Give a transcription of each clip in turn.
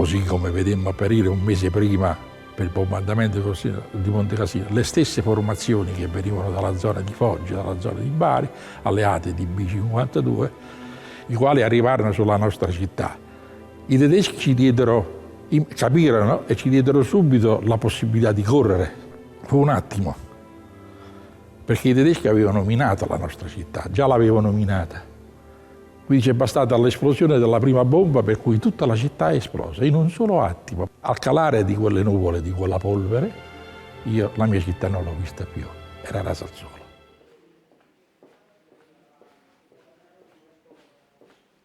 così come vedemmo apparire un mese prima per il bombardamento di Monte Cassino, le stesse formazioni che venivano dalla zona di Foggia, dalla zona di Bari, alleate di BC-52, i quali arrivarono sulla nostra città. I tedeschi capirono e ci diedero subito la possibilità di correre. Fu un attimo, perché i tedeschi avevano minato la nostra città, già l'avevano minata. Quindi c'è bastata l'esplosione della prima bomba per cui tutta la città è esplosa, in un solo attimo. Al calare di quelle nuvole, di quella polvere, la mia città non l'ho vista più, era rasa al suolo.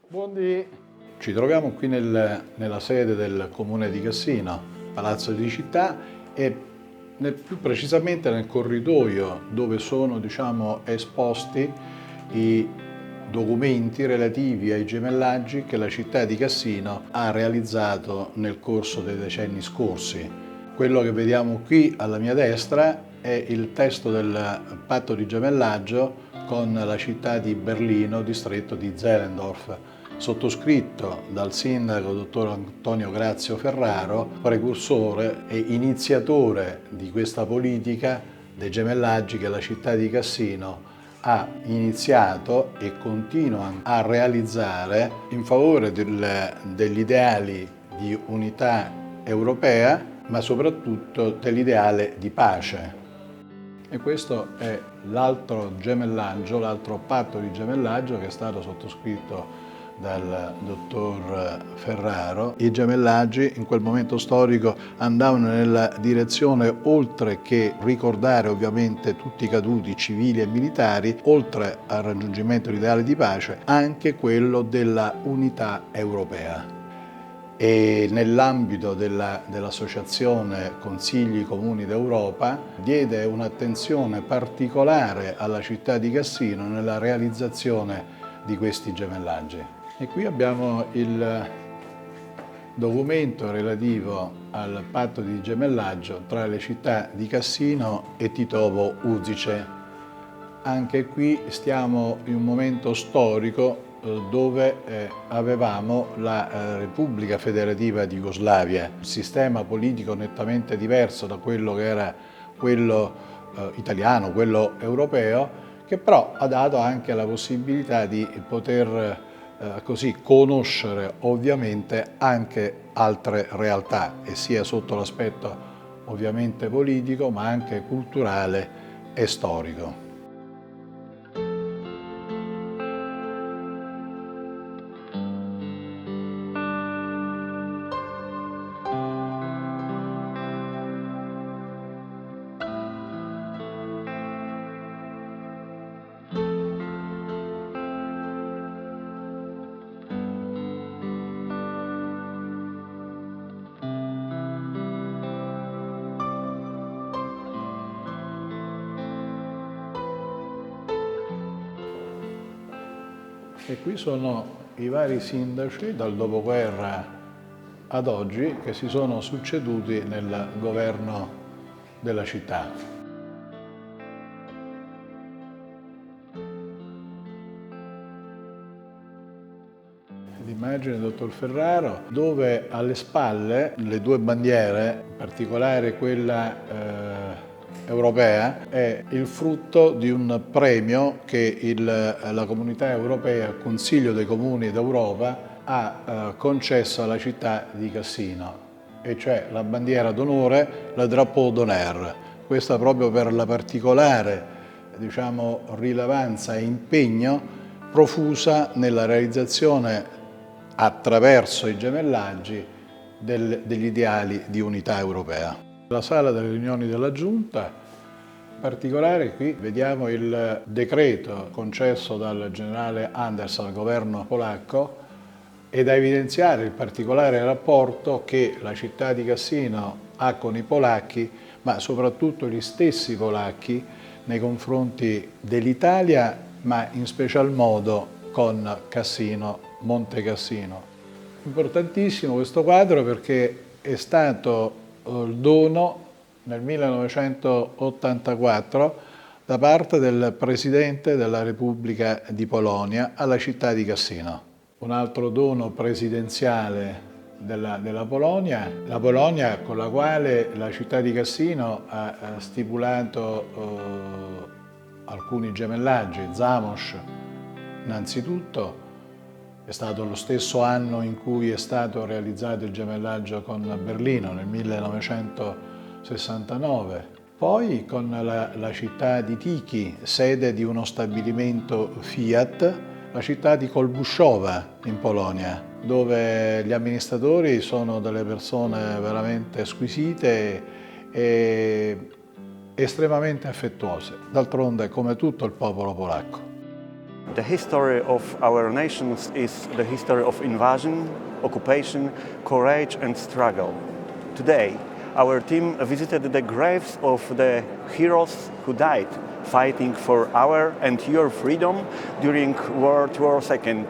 Buondì. Ci troviamo qui nella sede del Comune di Cassino, Palazzo di Città, e più precisamente nel corridoio dove sono, esposti i documenti relativi ai gemellaggi che la città di Cassino ha realizzato nel corso dei decenni scorsi. Quello che vediamo qui alla mia destra è il testo del patto di gemellaggio con la città di Berlino, distretto di Zehlendorf, sottoscritto dal sindaco dottor Antonio Grazio Ferraro, precursore e iniziatore di questa politica dei gemellaggi che la città di Cassino ha iniziato e continua a realizzare in favore degli ideali di unità europea, ma soprattutto dell'ideale di pace. E questo è l'altro gemellaggio, l'altro patto di gemellaggio che è stato sottoscritto dal dottor Ferraro. I gemellaggi in quel momento storico andavano nella direzione, oltre che ricordare ovviamente tutti i caduti civili e militari, oltre al raggiungimento dell'ideale di pace, anche quello della unità europea. E nell'ambito dell'associazione Consigli Comuni d'Europa diede un'attenzione particolare alla città di Cassino nella realizzazione di questi gemellaggi. E qui abbiamo il documento relativo al patto di gemellaggio tra le città di Cassino e Titovo Uzice. Anche qui stiamo in un momento storico dove avevamo la Repubblica Federativa di Jugoslavia, un sistema politico nettamente diverso da quello che era quello italiano, quello europeo, che però ha dato anche la possibilità di poter così conoscere ovviamente anche altre realtà, e sia sotto l'aspetto ovviamente politico ma anche culturale e storico. E qui sono i vari sindaci dal dopoguerra ad oggi che si sono succeduti nel governo della città. L'immagine del dottor Ferraro, dove alle spalle le due bandiere, in particolare quella europea, è il frutto di un premio che la Comunità Europea, il Consiglio dei Comuni d'Europa, ha concesso alla città di Cassino, e cioè la bandiera d'onore, la Drapeau d'honneur. Questa proprio per la particolare, rilevanza e impegno profusa nella realizzazione, attraverso i gemellaggi, degli ideali di unità europea. La sala delle riunioni della Giunta, in particolare qui vediamo il decreto concesso dal generale Anderson al governo polacco, e da evidenziare il particolare rapporto che la città di Cassino ha con i polacchi, ma soprattutto gli stessi polacchi, nei confronti dell'Italia, ma in special modo con Cassino, Monte Cassino. Importantissimo questo quadro perché è stato il dono nel 1984 da parte del Presidente della Repubblica di Polonia alla città di Cassino. Un altro dono presidenziale della Polonia, la Polonia con la quale la città di Cassino ha stipulato alcuni gemellaggi. Zamość innanzitutto, è stato lo stesso anno in cui è stato realizzato il gemellaggio con Berlino, nel 1969. Poi con la città di Tychy, sede di uno stabilimento Fiat, la città di Kolbuszowa in Polonia, dove gli amministratori sono delle persone veramente squisite e estremamente affettuose. D'altronde, come tutto il popolo polacco. The history of our nations is the history of invasion, occupation, courage and struggle. Today, our team visited the graves of the heroes who died fighting for our and your freedom during World War II,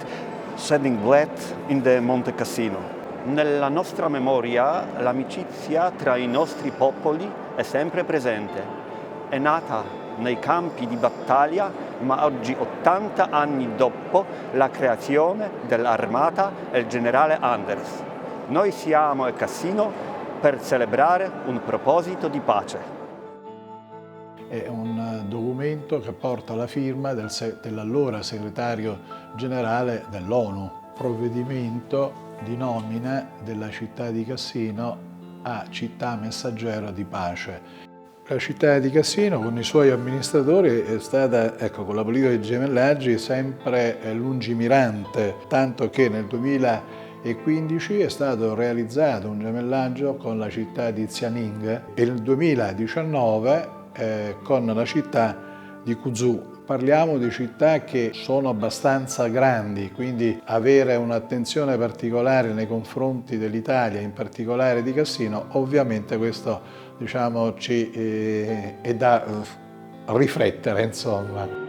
shedding blood in the Monte Cassino. Nella nostra memoria l'amicizia tra i nostri popoli è sempre presente. È nata nei campi di battaglia, ma oggi, 80 anni dopo la creazione dell'armata e il generale Anders. Noi siamo a Cassino per celebrare un proposito di pace. È un documento che porta la firma dell'allora segretario generale dell'ONU, provvedimento di nomina della città di Cassino a città messaggero di pace. La città di Cassino con i suoi amministratori è stata, con la politica dei gemellaggi, sempre lungimirante, tanto che nel 2015 è stato realizzato un gemellaggio con la città di Xianing e nel 2019 con la città di Kuzhou. Parliamo di città che sono abbastanza grandi, quindi avere un'attenzione particolare nei confronti dell'Italia, in particolare di Cassino, ovviamente questo ci è da riflettere, insomma.